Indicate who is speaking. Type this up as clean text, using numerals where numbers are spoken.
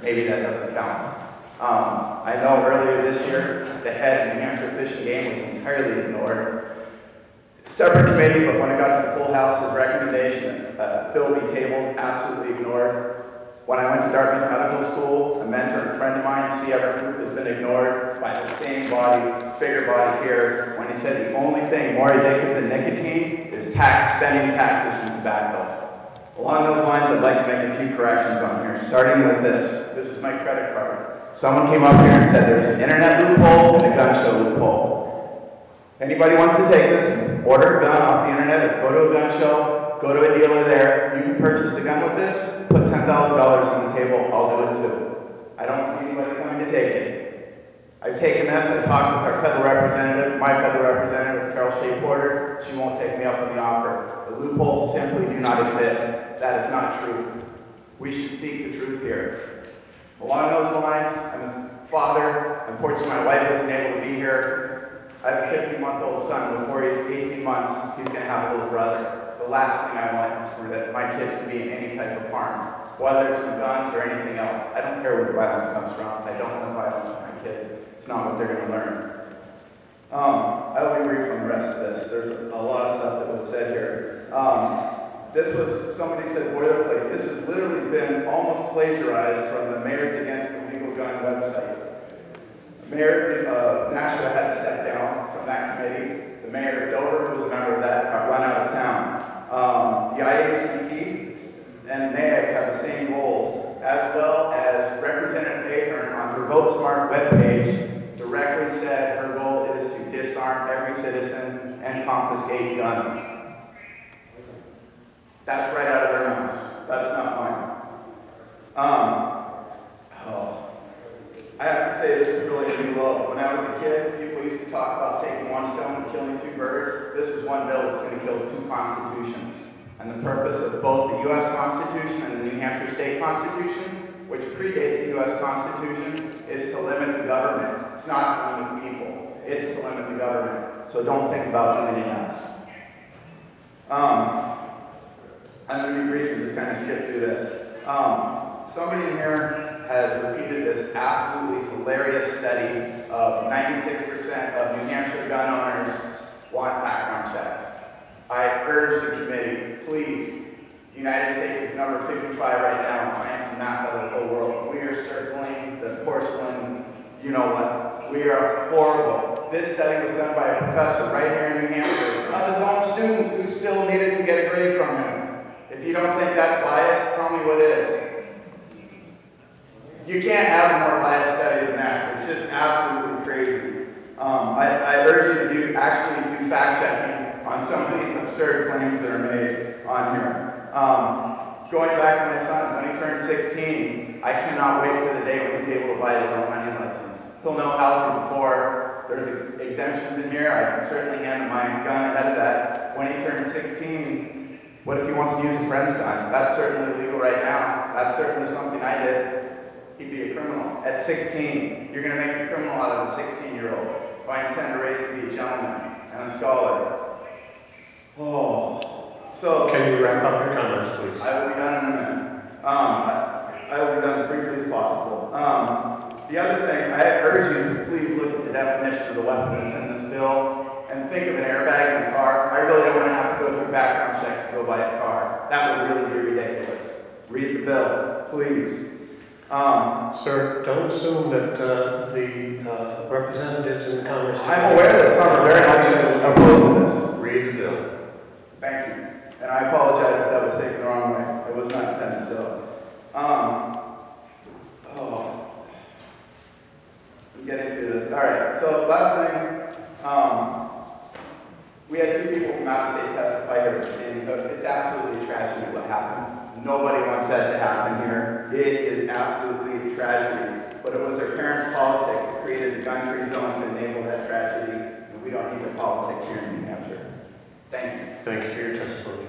Speaker 1: maybe that doesn't count. I know earlier this year, the head of New Hampshire Fish and Game was entirely ignored. Separate committee, but when it got to the full house, his recommendation that bill be tabled, absolutely ignored. When I went to Dartmouth Medical School, a mentor and friend of mine, C. Everett Group, has been ignored by the same body, bigger body here, when he said the only thing more addictive than nicotine is spending taxes from tobacco. Along those lines, I'd like to make a few corrections on here, starting with this. This is my credit card. Someone came up here and said there's an internet loophole and a gun show loophole. Anybody wants to take this and order a gun off the internet or go to a gun show, go to a dealer there, you can purchase a gun with this, put $10,000 on the table, I'll do it too. I don't see anybody coming to take it. I've taken this and talked with our federal representative, my federal representative, Carol Shea Porter. She won't take me up on the offer. The loopholes simply do not exist. That is not true. We should seek the truth here. Along those lines, I'm his father. Unfortunately, my wife wasn't able to be here. I have a 15-month-old son. Before he's 18 months, he's going to have a little brother. The last thing I want is for my kids to be in any type of harm, whether it's from guns or anything else. I don't care where the violence comes from. I don't want violence for my kids. It's not what they're going to learn. I'll be brief on the rest of this. There's a lot of stuff that was said here. This was, somebody said boilerplate. This has literally been almost plagiarized from the Mayors Against the Legal Gun website. Mayor of Nashua had to step down from that committee. The mayor of Dover, who was a member of that, got run out of town. The IACP and NAAG have the same goals, as well as Representative Ahern on her Vote Smart webpage directly said her goal is to disarm every citizen and confiscate guns. That's right out of their mouths. That's not mine. I have to say this is really going to be low. When I was a kid, people used to talk about taking one stone and killing two birds. This is one bill that's going to kill two constitutions. And the purpose of both the U.S. Constitution and the New Hampshire State Constitution, which predates the U.S. Constitution, is to limit the government. It's not to limit the people. It's to limit the government. So don't think about doing anything else. I'm going to be brief and just kind of skip through this. Somebody in here has repeated this absolutely hilarious study of 96% of New Hampshire gun owners want background checks. I urge the committee, please, the United States is number 55 right now in science and math out of the whole world. We are circling the porcelain, you know what. We are horrible. This study was done by a professor right here in New Hampshire of his own students who still needed to get a grade from him. If you don't think that's biased, tell me what is. You can't have a more biased study than that. It's just absolutely crazy. I urge you to actually do fact checking on some of these absurd claims that are made on here. Going back to my son, when he turned 16, I cannot wait for the day when he's able to buy his own hunting license. He'll know how to before. There's exemptions in here. I can certainly hand him my gun ahead of that. When he turns 16, what if he wants to use a friend's gun? That's certainly legal right now. That's certainly something I did. He'd be a criminal. At 16, you're going to make a criminal out of a 16-year-old. If I intend to raise to be a gentleman and a scholar. So
Speaker 2: can you wrap up your comments, please?
Speaker 1: I will be done in a minute. I will be done as briefly as possible. The other thing, I urge you to please look at the definition of the weapon that's in this bill and think of an airbag in a car. I really don't want to have to go through background checks to go buy a car. That would really be ridiculous. Read the bill, please.
Speaker 2: Sir, don't assume that the representatives in Congress...
Speaker 1: I'm aware that some are very much opposed to this.
Speaker 2: Read the bill.
Speaker 1: Thank you. And I apologize if that was taken the wrong way. It was not intended so. Get into this. All right, so last thing, we had 2 people from out of state testify here at Sandy Hook. It's absolutely tragic what happened. Nobody wants that to happen here. It is absolutely a tragedy. But it was our parents' politics that created the gun-free zone to enable that tragedy. And we don't need the politics here in New Hampshire. Thank you.
Speaker 2: Thank you for your testimony.